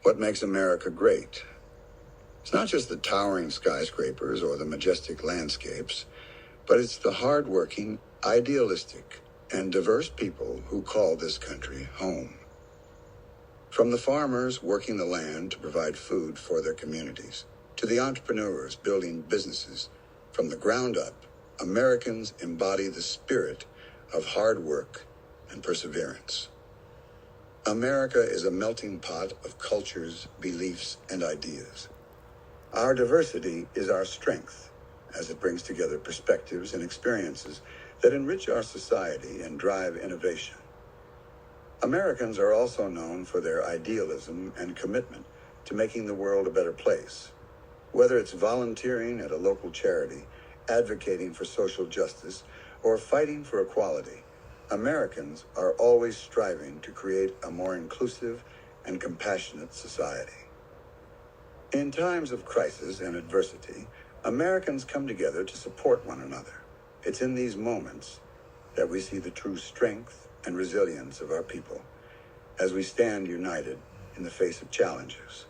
What makes America great? It's not just the towering skyscrapers or the majestic landscapes, but it's the hardworking, idealistic, and diverse people who call this country home. From the farmers working the land to provide food for their communities, to the entrepreneurs building businesses, from the ground up, Americans embody the spirit of hard work and perseverance. America is a melting pot of cultures, beliefs, and ideas. Our diversity is our strength, as it brings together perspectives and experiences that enrich our society and drive innovation. Americans are also known for their idealism and commitment to making the world a better place. Whether it's volunteering at a local charity, advocating for social justice, or fighting for equality, Americans are always striving to create a more inclusive and compassionate society. In times of crisis and adversity, Americans come together to support one another. It's in these moments that we see the true strength and resilience of our people as we stand united in the face of challenges.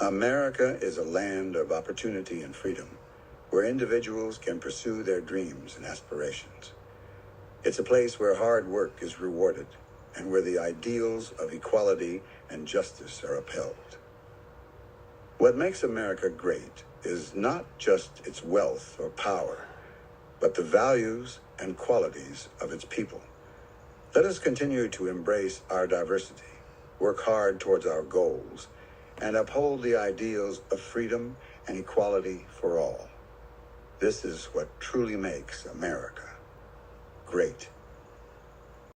America is a land of opportunity and freedom, where individuals can pursue their dreams and aspirations. It's a place where hard work is rewarded and where the ideals of equality and justice are upheld. What makes America great is not just its wealth or power, but the values and qualities of its people. Let us continue to embrace our diversity, work hard towards our goals, and uphold the ideals of freedom and equality for all. This is what truly makes America great.